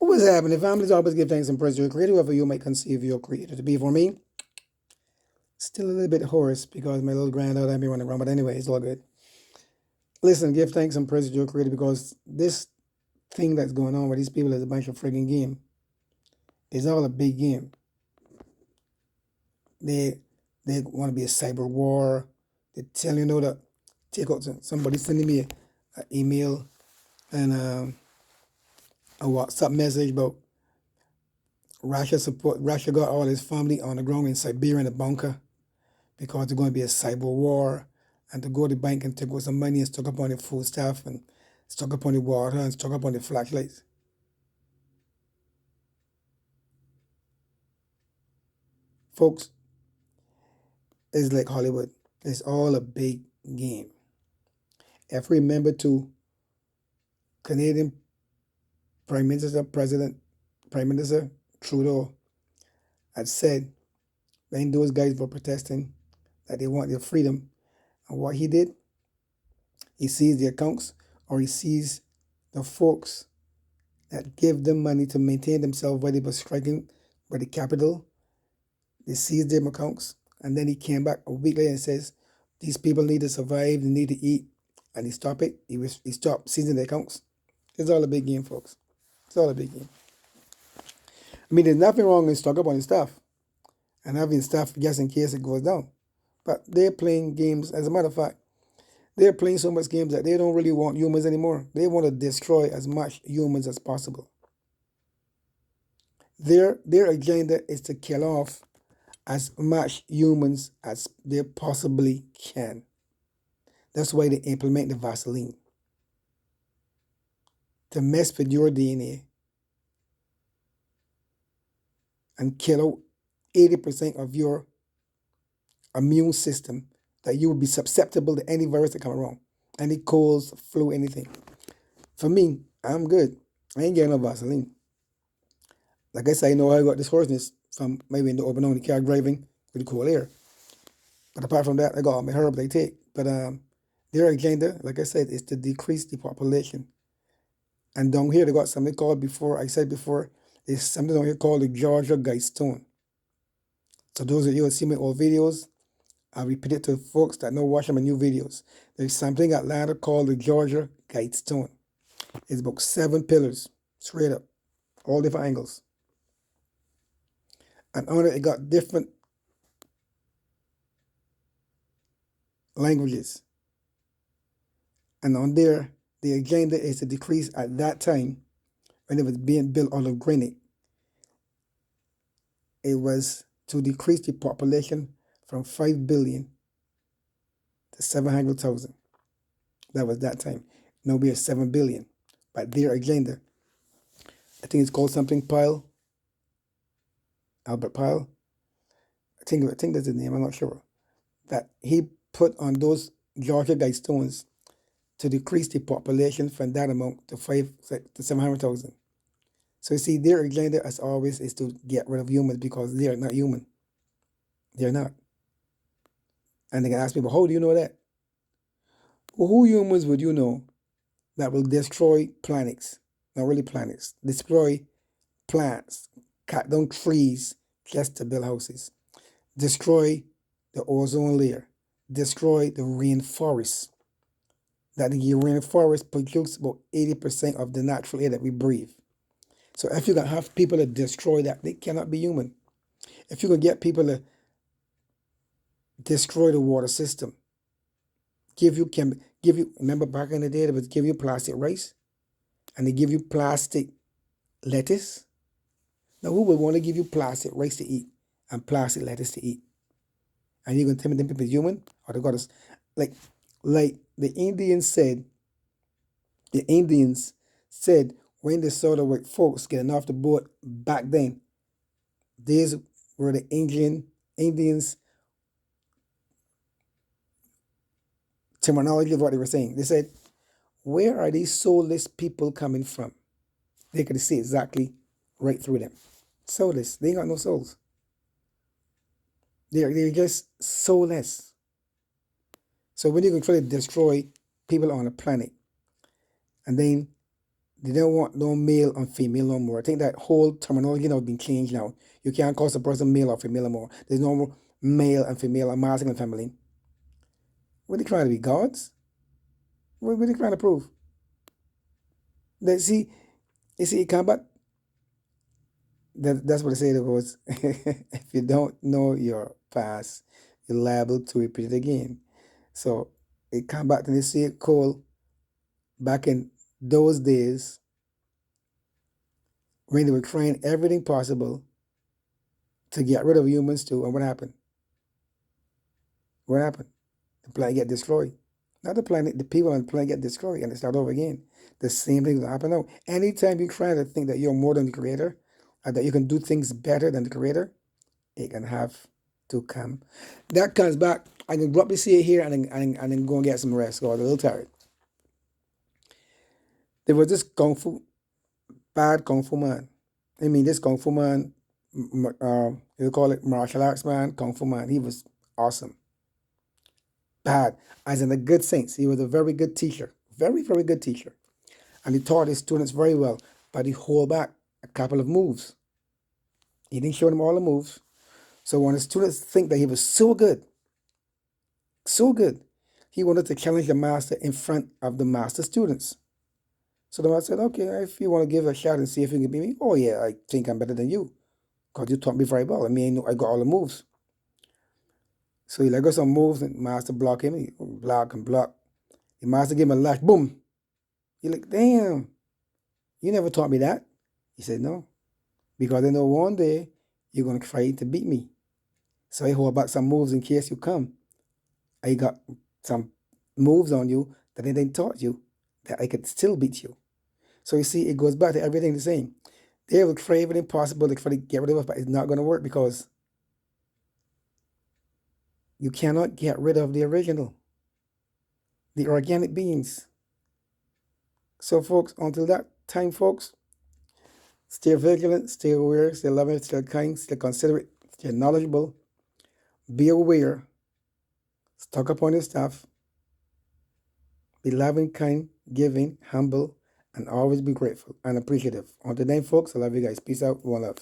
What is happening? Families always give thanks and praise to your creator, whoever you might conceive your creator to be. For me, still a little bit hoarse because my little granddaughter had me running around, but anyway, it's all good. Listen, give thanks and praise to your creator because this thing that's going on with these people is a bunch of frigging game. It's all a big game. They they want to be a cyber war. They tell you know that take out somebody sending me an email and a WhatsApp message about Russia got all his family on the ground in Siberia in a bunker because there's going to be a cyber war, and to go to the bank and take out some money and stock up on the food stuff and stock up on the water and stock up on the flashlights. Folks, it's like Hollywood. It's all a big game. If we remember to Canadian Prime Minister Trudeau had said when those guys were protesting that they want their freedom, and what he did, he seized the accounts, or he seized the folks that give them money to maintain themselves while they were striking by the capital. They seized their accounts, and then he came back a week later and says, these people need to survive, they need to eat, and he stopped it. He stopped seizing the accounts. It's all a big game, folks. It's all a big game. I mean, there's nothing wrong in stock up on stuff and having stuff just in case it goes down. But they're playing games. As a matter of fact, they're playing so much games that they don't really want humans anymore. They want to destroy as much humans as possible. Their agenda is to kill off as much humans as they possibly can. That's why they implement the Vaseline. To mess with your DNA and kill out 80% of your immune system, that you will be susceptible to any virus that come around, any colds, flu, anything. For me, I'm good. I ain't getting no Vaseline. Like I said, I know I got this hoarseness from my window open on the car driving with the cool air. But apart from that, I got all my herbs I take. But their agenda, like I said, is to decrease the population. And down here, they got something called there's something down here called the Georgia Guidestone. So those of you who see my old videos, I'll repeat it to folks that know watching my new videos. There's something in Atlanta called the Georgia Guidestone. It's about 7 pillars, straight up, all different angles. And on it got different languages. And on there, the agenda is to decrease at that time, when it was being built out of granite, it was to decrease the population from 5 billion to 700,000. That was that time. Now we're at 7 billion. But their agenda, I think it's called something Pyle, Albert Pyle. I think that's his name, I'm not sure. That he put on those Georgia Guidestones to decrease the population from that amount to 700,000. So you see, their agenda, as always, is to get rid of humans because they are not human. They're not. And they can ask me, well, how do you know that? Well, who humans would you know that will destroy planets? Not really planets. Destroy plants, cut down trees just to build houses. Destroy the ozone layer. Destroy the rainforest. That the rainforest produces about 80% of the natural air that we breathe. So if you can have people to destroy that, they cannot be human. If you can get people to destroy the water system, remember back in the day, they would give you plastic rice and they give you plastic lettuce. Now who would want to give you plastic rice to eat and plastic lettuce to eat? And you're gonna tell me them people human? Or they got us like the Indians said when they saw the white folks getting off the boat back then, these were the Indians terminology of what they were saying. They said, where are these soulless people coming from? They could see exactly right through them. Soulless. They ain't got no souls. They're just soulless. So when you can try to destroy people on a planet, and then They don't want no male and female no more. I think that whole terminology now has been changed now. You can't call a person male or female anymore. There's no more male and female and masculine and feminine. What are they trying to be, gods? What are they trying to prove? They see, you see, combat. That's what they say. It goes. If you don't know your past, you're liable to repeat it again. So it come back to the same call back in those days when they were trying everything possible to get rid of humans too. And what happened? What happened? The planet get destroyed. Not the planet, the people on the planet get destroyed and they start over again. The same thing will happen now. Anytime you try to think that you're more than the creator, and that you can do things better than the creator, it can have to come. That comes back. I can abruptly see it here and then go and get some rest. Got a little tired. There was this bad kung fu man. I mean, this kung fu man, you call it martial arts man, kung fu man. He was awesome. Bad, as in a good sense. He was a very good teacher, very, very good teacher. And he taught his students very well, but he held back a couple of moves. He didn't show them all the moves. So when the students think that he was so good, he wanted to challenge the master in front of the master students. So the master said, okay, if you want to give a shot and see if you can beat me, oh yeah, I think I'm better than you, because you taught me very well. I mean, I got all the moves. So he let go some moves, and master block him. He block and block. The master gave him a lash, boom. He like, damn, you never taught me that. He said, no, because I know one day you're going to try to beat me. So I hold back some moves in case you come. I got some moves on you that I didn't taught you that I could still beat you. So you see, it goes back to everything the same. They will try everything possible to try to get rid of us, but it's not going to work because you cannot get rid of the original, the organic beings. So folks, until that time, folks, stay vigilant, stay aware, stay loving, stay kind, stay considerate, stay knowledgeable, be aware, stock up on your stuff, be loving, kind, giving, humble, and always be grateful and appreciative. Until then, folks, I love you guys. Peace out. One love.